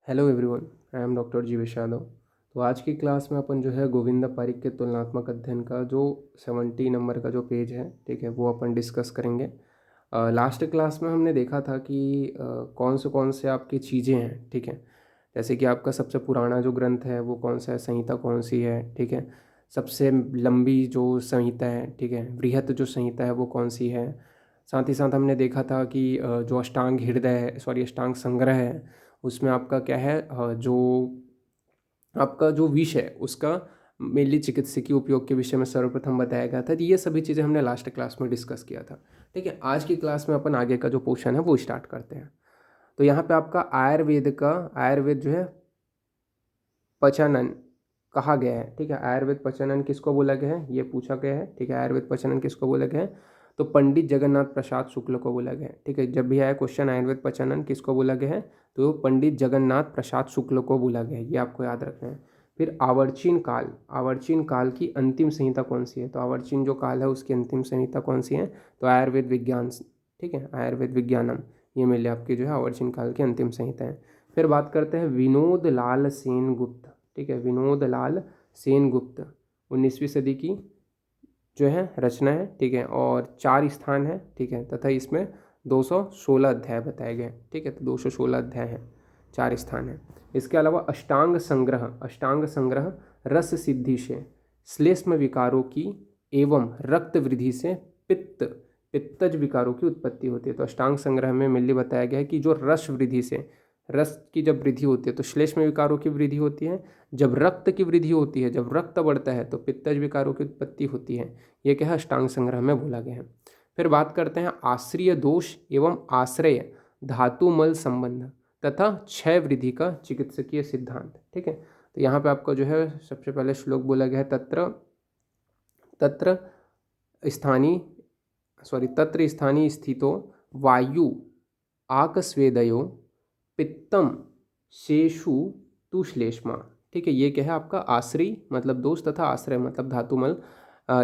Hello everyone, I am doctor Jeevesh Yadav. तो आज की क्लास में अपन जो है गोविंदा पारिक के तुलनात्मक अध्ययन का जो 70 नंबर का जो पेज है, ठीक है, वो अपन डिस्कस करेंगे। लास्ट क्लास में हमने देखा था कि कौन से आपकी चीज़ें हैं, ठीक है। जैसे कि आपका सबसे पुराना जो ग्रंथ है वो कौन सा है, संहिता कौन सी है, ठीक है। सबसे लंबी जो संहिता है, ठीक है, बृहत जो संहिता है वो कौन सी है। साथ ही साथ हमने देखा था कि जो अष्टांग हृदय है, सॉरी अष्टांग संग्रह है, उसमें आपका क्या है, जो आपका जो विष है उसका मेनली चिकित्सकीय उपयोग के विषय में सर्वप्रथम बताया गया था। तो ये सभी चीज़ें हमने लास्ट क्लास में डिस्कस किया था, ठीक है। आज की क्लास में अपन आगे का जो पोर्शन है वो स्टार्ट करते हैं। तो यहाँ पे आपका आयुर्वेद जो है पचनन कहा गया है, ठीक है। आयुर्वेद पचनन किसको बोला गया है, ये पूछा गया है, ठीक है। आयुर्वेद पचनन किसको बोला गया है, तो पंडित जगन्नाथ प्रसाद शुक्ल को बोला गया है, ठीक है। जब भी आया क्वेश्चन आयुर्वेद पचनन किसको बोला गया है, तो पंडित जगन्नाथ प्रसाद शुक्ल को बोला गया है, ये आपको याद रखना है। फिर आवर्चीन काल की अंतिम संहिता कौन सी है, तो आवर्चीन जो काल है उसकी अंतिम संहिता कौन सी है, तो आयुर्वेद विज्ञान, ठीक है, आयुर्वेद विज्ञानम, ये मिले आपकी जो है आवर्चीन काल की अंतिम संहिता है। फिर बात करते हैं विनोद लाल सेन गुप्त, ठीक है, विनोद लाल सेन गुप्त 19वीं सदी की जो है रचना है, ठीक है, और 4 स्थान है, ठीक है, तथा इसमें 216 अध्याय बताए गए, ठीक है। तो 216 अध्याय है, 4 स्थान है। इसके अलावा अष्टांग संग्रह रस सिद्धि से श्लेष्म विकारों की एवं रक्त वृद्धि से पित्तज विकारों की उत्पत्ति होती है। तो अष्टांग संग्रह में मिलनी बताया गया है कि जो रस वृद्धि से, रस की जब वृद्धि होती है तो श्लेष्म विकारों की वृद्धि होती है, जब रक्त की वृद्धि होती है, जब रक्त बढ़ता है तो पित्तज विकारों की उत्पत्ति होती है। ये क्या है, अष्टांग संग्रह में बोला गया है। फिर बात करते हैं आश्रय दोष एवं आश्रय धातुमल संबंध तथा क्षय वृद्धि का चिकित्सकीय सिद्धांत, ठीक है। तो यहाँ पे आपको जो है सबसे पहले श्लोक बोला गया है, तत्र स्थानीय तत्र स्थानीय स्थितो वायु आकस्वेदयो पित्तम शेषु तु श्लेष्मा, ठीक है। ये क्या है आपका आश्रय मतलब दोष तथा आश्रय मतलब धातुमल,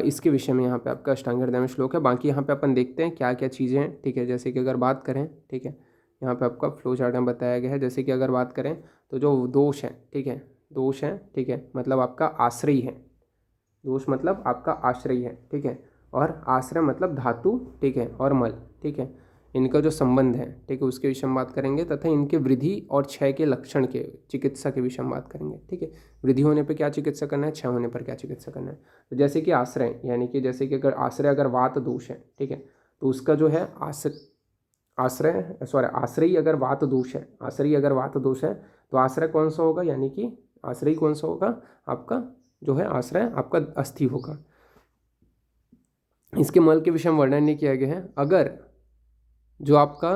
इसके विषय में यहाँ पे आपका अष्टांग हृदय में श्लोक है। बाकी यहाँ पे अपन देखते हैं क्या क्या चीज़ें हैं, ठीक है। जैसे कि अगर बात करें, ठीक है, यहाँ पे आपका फ्लो चार्ट में बताया गया है। जैसे कि अगर बात करें तो जो दोष है, ठीक है, दोष है, ठीक है, मतलब आपका आश्रय है, दोष मतलब आपका आश्रय है, ठीक है, और आश्रय मतलब धातु, ठीक है, और मल, ठीक है, इनका जो संबंध है, ठीक है, उसके विषय में बात करेंगे तथा इनके वृद्धि और क्षय के लक्षण के चिकित्सा के विषय में बात करेंगे, ठीक है। वृद्धि होने पर क्या चिकित्सा करना है, क्षय होने पर क्या चिकित्सा करना है। तो जैसे कि आश्रय, यानी कि जैसे कि अगर वात दोष है, ठीक है, तो उसका जो है आश्रय अगर वात दोष है, तो आश्रय कौन सा होगा, यानी कि आश्रय कौन सा होगा आपका जो है, आश्रय आपका अस्थि होगा। इसके मल के विषय में वर्णन नहीं किया गया है। अगर जो आपका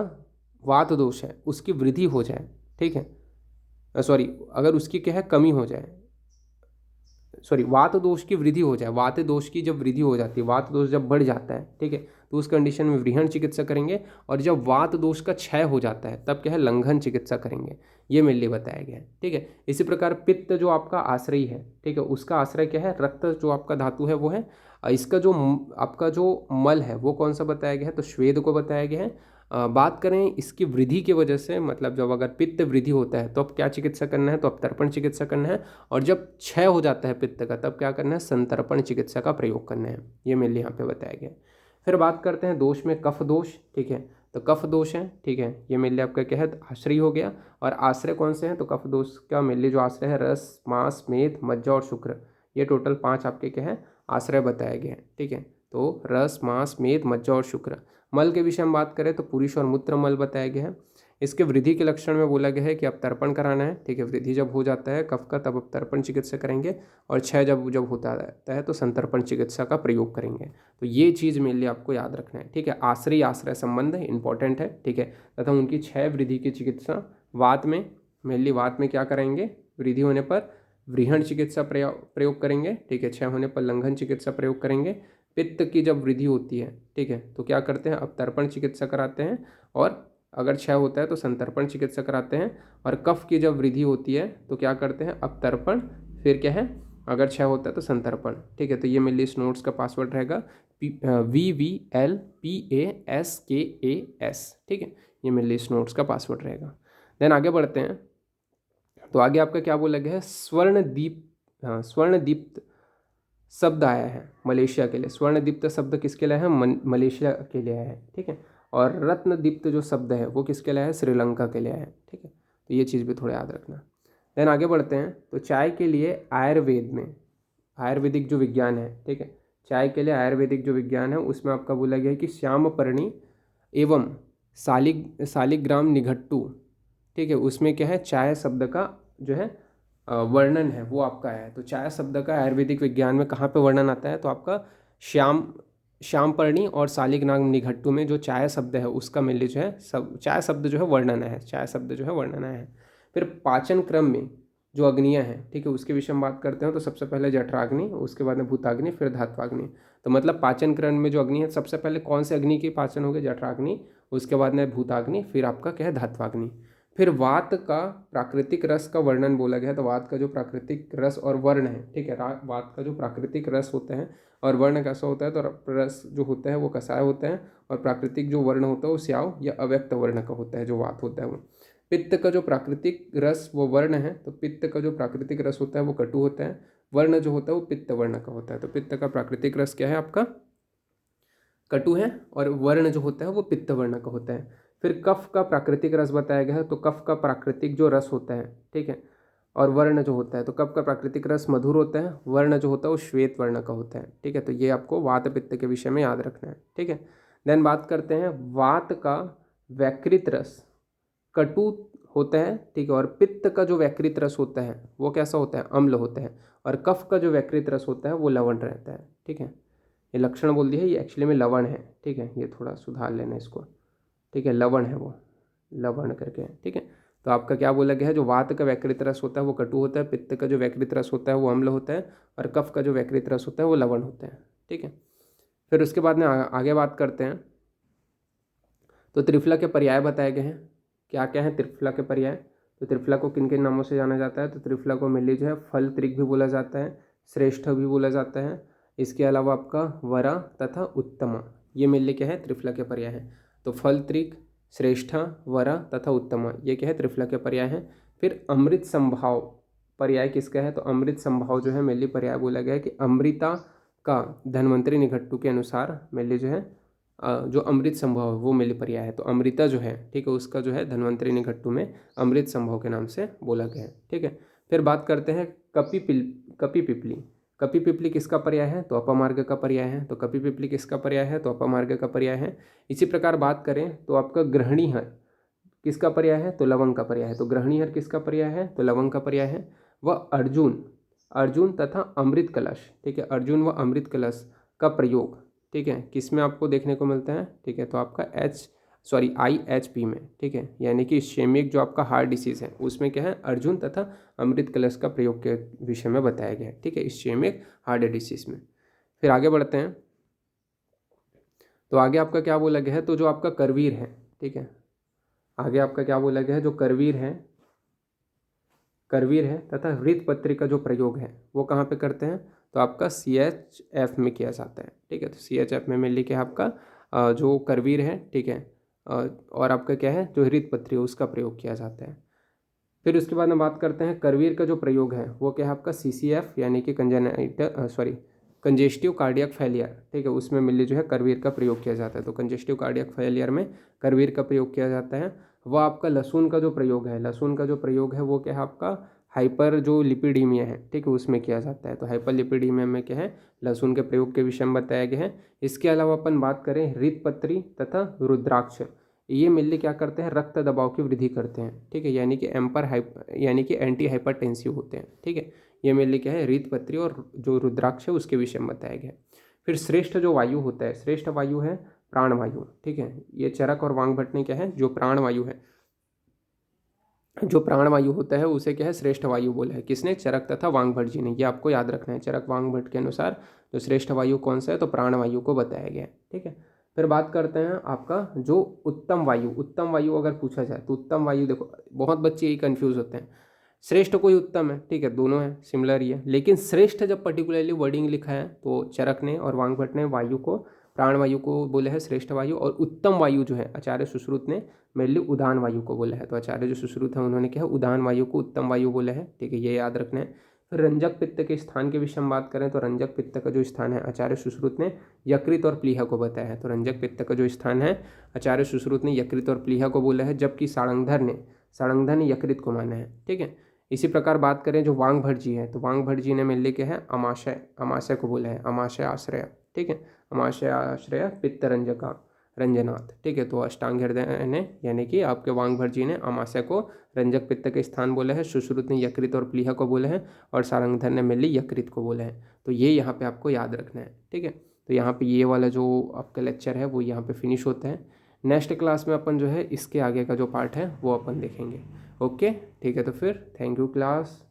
वात दोष है उसकी वृद्धि हो जाए, ठीक है, अगर उसकी क्या है कमी हो जाए, वात दोष की वृद्धि हो जाए, वात दोष की जब वृद्धि हो जाती है, वात दोष जब बढ़ जाता है, ठीक है, तो उस कंडीशन में वृहण चिकित्सा करेंगे। और जब वात दोष का क्षय हो जाता है तब क्या है, लंघन चिकित्सा करेंगे। ये मेरे लिए बताया गया है, ठीक है। इसी प्रकार पित्त जो आपका आश्रय है, ठीक है, उसका आश्रय क्या है, रक्त जो आपका धातु है वो है। इसका जो आपका जो मल है वो कौन सा बताया गया है, तो श्वेद को बताया गया है। बात करें इसकी वृद्धि की वजह से, मतलब जब अगर पित्त वृद्धि होता है तो अब क्या चिकित्सा करना है, तो अब तर्पण चिकित्सा करना है। और जब क्षय हो जाता है पित्त का तब क्या करना है, संतर्पण चिकित्सा का प्रयोग करना है। ये मेनली यहाँ पे बताया गया है। फिर बात करते हैं दोष में कफ दोष, ठीक है, तो कफ दोष है, ठीक है, ये मेनली आपका क्या है, आश्रय हो गया। और आश्रय कौन से हैं, तो कफ दोष का मेनली जो आश्रय है रस मांस मेद मज्जा और शुक्र, ये टोटल 5 आपके क्या है आश्रय बताए गए हैं, ठीक है। तो रस मांस मेद मज्जा और शुक्र। मल के विषय में बात करें तो पुरुष और मूत्र मल बताया गया है। इसके वृद्धि के लक्षण में बोला गया है कि अब तर्पण कराना है, ठीक है, वृद्धि जब हो जाता है कफ का तब अब तर्पण चिकित्सा करेंगे। और क्षय जब होता रहता है तो संतर्पण चिकित्सा का प्रयोग करेंगे। तो ये चीज़ मेनली आपको याद रखना है, ठीक है। आश्रय संबंध इंपॉर्टेंट है, ठीक है, तथा उनकी क्षय वृद्धि की चिकित्सा वात में, मेनली वात में क्या करेंगे, वृद्धि होने पर वृहण चिकित्सा प्रयोग करेंगे, ठीक है, क्षय होने पर लंघन चिकित्सा प्रयोग करेंगे। पित्त की जब वृद्धि होती है, ठीक है, तो क्या करते हैं, अब तर्पण चिकित्सा कराते हैं। और अगर क्षय होता है तो संतर्पण चिकित्सा कराते हैं। और कफ की जब वृद्धि होती है तो क्या करते हैं, अब तर्पण, फिर क्या है, अगर क्षय होता है तो संतर्पण, ठीक है। तो ये मेरे लिए इस नोट्स का पासवर्ड रहेगा VVLPASKAS, ठीक है, ये मेरे लिए इस नोट्स का पासवर्ड रहेगा। देन आगे बढ़ते हैं। तो आगे आपका क्या बोला गया है, स्वर्णदीप, हाँ स्वर्णदीप्त शब्द आया है मलेशिया के लिए। स्वर्णदीप्त शब्द किसके लिए है, मलेशिया के लिए है, ठीक है। और रत्नदीप्त जो शब्द है वो किसके लिए है, श्रीलंका के लिए है, ठीक है। तो ये चीज़ भी थोड़ा याद रखना। देन आगे बढ़ते हैं। तो चाय के लिए आयुर्वेद में, आयुर्वेदिक जो विज्ञान है, ठीक है, चाय के लिए आयुर्वेदिक जो विज्ञान है उसमें आपका बोला गया है कि श्यामपर्णी एवं सालिग्राम निघट्टू, ठीक है, उसमें क्या है, चाय शब्द का जो है वर्णन है वो आपका है। तो चाय शब्द का आयुर्वेदिक विज्ञान में कहाँ पे वर्णन आता है, तो आपका श्यामपर्णी और सालिग्राम निघट्टू में जो चाय शब्द है उसका मिलने जो है सब चाय शब्द जो है वर्णन है, चाय शब्द जो है वर्णन है। फिर पाचन क्रम में जो अग्नियाँ हैं, ठीक है, उसके विषय में बात करते हैं। तो सबसे पहले जठराग्नि, उसके बाद में भूताग्नि, फिर धात्वाग्नि। तो मतलब पाचन क्रम में जो अग्नि है, सबसे पहले कौन से अग्नि की पाचन हो गया, जठराग्नि, उसके बाद में भूताग्नि, फिर आपका क्या है, धात्वाग्नि। फिर वात का प्राकृतिक रस का वर्णन बोला गया है। तो वात का जो प्राकृतिक रस और वर्ण है, ठीक है, वात का जो प्राकृतिक रस होते हैं और वर्ण कैसा होता है, तो रस जो होता है वो कसाय होता है और प्राकृतिक जो वर्ण होता है वो स्याव या अव्यक्त वर्ण का होता है, जो वात होता है वो। पित्त का जो प्राकृतिक रस वो वर्ण है, तो पित्त का जो प्राकृतिक रस होता है वो कटु होता है। वर्ण जो होता है वो पित्त वर्ण का होता है। तो पित्त का प्राकृतिक रस क्या है आपका, कटु है, और वर्ण जो होता है वो पित्त वर्ण का होता है। फिर कफ का प्राकृतिक रस बताया गया है। तो कफ का प्राकृतिक जो रस होता है, ठीक है, और वर्ण जो होता है, तो कफ का प्राकृतिक रस मधुर होता है, वर्ण जो होता है वो श्वेत वर्ण का होता है, ठीक है। तो ये आपको वात पित्त के विषय में याद रखना है, ठीक है। देन बात करते हैं, वात का वैकृत रस कटु होता है, ठीक है, और पित्त का जो वैकृत रस होता है वो कैसा होता है, अम्ल होता है, और कफ का जो वैकृत रस होता है वो लवण रहता है, ठीक है। ये लक्षण बोल दिया है, ये एक्चुअली में लवण है, ठीक है, ये थोड़ा सुधार लेना इसको, ठीक है, लवण है वो, लवण करके, ठीक है। तो आपका क्या बोला गया है, जो वात का वैकृत रस होता है वो कटु होता है, पित्त का जो वैकृत रस होता है वो अम्ल होता है, और कफ का जो वैकृत रस होता है वो लवण होता है, ठीक है। फिर उसके बाद में आगे बात करते हैं। तो त्रिफला के पर्याय बताए गए हैं। क्या क्या है त्रिफला के पर्याय, तो त्रिफला को किन किन नामों से जाना जाता है, तो त्रिफला को मिली जो है फल त्रिक भी बोला जाता है, श्रेष्ठ भी बोला जाता है, इसके अलावा आपका वरा तथा उत्तमा, ये मिलने क्या है, त्रिफला के पर्याय है। तो फल त्रिक, श्रेष्ठा, वरा तथा उत्तमा, ये क्या है, त्रिफला के पर्याय है। फिर अमृत संभाव पर्याय किसका है, तो अमृत संभाव जो है मिली पर्याय बोला गया है कि अमृता का धन्वंतरी निघट्टू के अनुसार मिली जो है जो अमृत संभव है वो मिली पर्याय है। तो अमृता जो है, ठीक है, उसका जो है धन्वंतरी निघट्टू में अमृत संभव के नाम से बोला गया है, ठीक है। फिर बात करते हैं कपिपिपली। कपिपिपली किसका पर्याय है, तो अपमार्ग का पर्याय है। तो कपिपिपली किसका पर्याय है, तो अपमार्ग का पर्याय है। इसी प्रकार बात करें तो आपका गृहणीहर किसका पर्याय है, तो लवंग का पर्याय है। तो गृहणीहर किसका पर्याय है, तो लवंग का पर्याय है। वह अर्जुन, अर्जुन तथा अमृत कलश, ठीक है, अर्जुन व अमृत कलश का प्रयोग, ठीक है, किस में आपको देखने को मिलता है, ठीक है, तो आपका IHP में, ठीक है, यानी कि इस्केमिक जो आपका हार्ट डिसीज़ है उसमें क्या है, अर्जुन तथा अमृत कलश का प्रयोग के विषय में बताया गया है, ठीक है, इस्केमिक हार्ट डिसीज़ में। फिर आगे बढ़ते हैं। तो आगे आपका क्या बोला गया है, तो जो आपका करवीर है, ठीक है, आगे आपका क्या बोला गया है, जो करवीर है तथा हृतपत्री का जो प्रयोग है वो कहाँ पे करते हैं, तो आपका CHF में किया जाता है, ठीक है। तो CHF में मिल के आपका जो करवीर है, ठीक है, और आपका क्या है, जो हृतपत्री है उसका प्रयोग किया जाता है। फिर उसके बाद में बात करते हैं, करवीर का जो प्रयोग है वो क्या है आपका CCF यानी कि कंजेस्टिव कार्डियक फेलियर, ठीक है, उसमें मिली जो है करवीर का प्रयोग किया जाता है। तो कंजेस्टिव कार्डियक फेलियर में करवीर का प्रयोग किया जाता है। वह आपका लहसुन का जो प्रयोग है, लहसुन का जो प्रयोग है वो क्या है आपका हाइपर जो लिपिडीमिया है, ठीक है, उसमें किया जाता है। तो हाइपर लिपिडीमिया में क्या है, लहसुन के प्रयोग के विषय में बताया गया है। इसके अलावा अपन बात करें हृतपत्री तथा रुद्राक्ष, ये मिलके क्या करते हैं, रक्त दबाव की वृद्धि करते हैं, ठीक है, यानी कि एंटी हाइपरटेंसिव होते हैं, ठीक है। ये मिलके क्या है, हृतपत्री और जो रुद्राक्ष है उसके विषय में बताया गया है। फिर श्रेष्ठ जो वायु होता है, श्रेष्ठ वायु है प्राणवायु, ठीक है, ये चरक और वांगभट्ट ने क्या है, जो प्राणवायु है, जो प्राणवायु होता है उसे क्या है, श्रेष्ठ वायु बोला है, किसने, चरक तथा वांगभट्ट जी ने। ये आपको याद रखना है, चरक वांगभट्ट के अनुसार जो श्रेष्ठ वायु कौन सा है, तो प्राणवायु को बताया गया है, ठीक है। फिर बात करते हैं आपका जो उत्तम वायु अगर पूछा जाए तो उत्तम वायु, देखो बहुत बच्चे यही कंफ्यूज होते हैं, श्रेष्ठ कोई उत्तम है, ठीक है, दोनों है सिमिलर ही है, लेकिन श्रेष्ठ जब पर्टिकुलरली वर्डिंग लिखा है तो चरक ने और वांगभट्ट ने वायु को प्राणवायु को बोला है श्रेष्ठ वायु, और उत्तम वायु जो है आचार्य सुश्रुत ने मेरे लिए उदान वायु को बोला है। तो आचार्य जो सुश्रुत है उन्होंने क्या है उदान वायु को उत्तम वायु बोला है, ठीक है, ये याद रखना है। फिर रंजक पित्त के स्थान के विषय में बात करें तो रंजक पित्त का जो स्थान है आचार्य सुश्रुत ने यकृत और प्लीहा को बताया है। तो रंजक पित्त का जो स्थान है आचार्य सुश्रुत ने यकृत और प्लीहा को बोला है, जबकि सारंगधर ने यकृत को माना है, ठीक है। इसी प्रकार बात करें जो वांग भटजी है, तो वांग भटजी ने मेरे लिए क्या है अमाशय को बोला है, अमाशय आश्रय, ठीक है, अमाशय आश्रय पित्त रंजका रंजनाथ, ठीक है। तो अष्टांग हृदय ने यानी कि आपके वांग भटजी ने अमाशय को रंजक पित्त के स्थान बोला है, सुश्रुत ने यकृत और प्लीहा को बोला है, और सारंगधर ने मेरे लिए यकृत को बोला है। तो ये यहाँ पे आपको याद रखना है, ठीक है। तो यहाँ पे ये वाला जो आपका लेक्चर है वो यहाँ पे फिनिश होता है। नेक्स्ट क्लास में अपन जो है इसके आगे का जो पार्ट है वो अपन देखेंगे। ओके, ठीक है। तो फिर थैंक यू क्लास।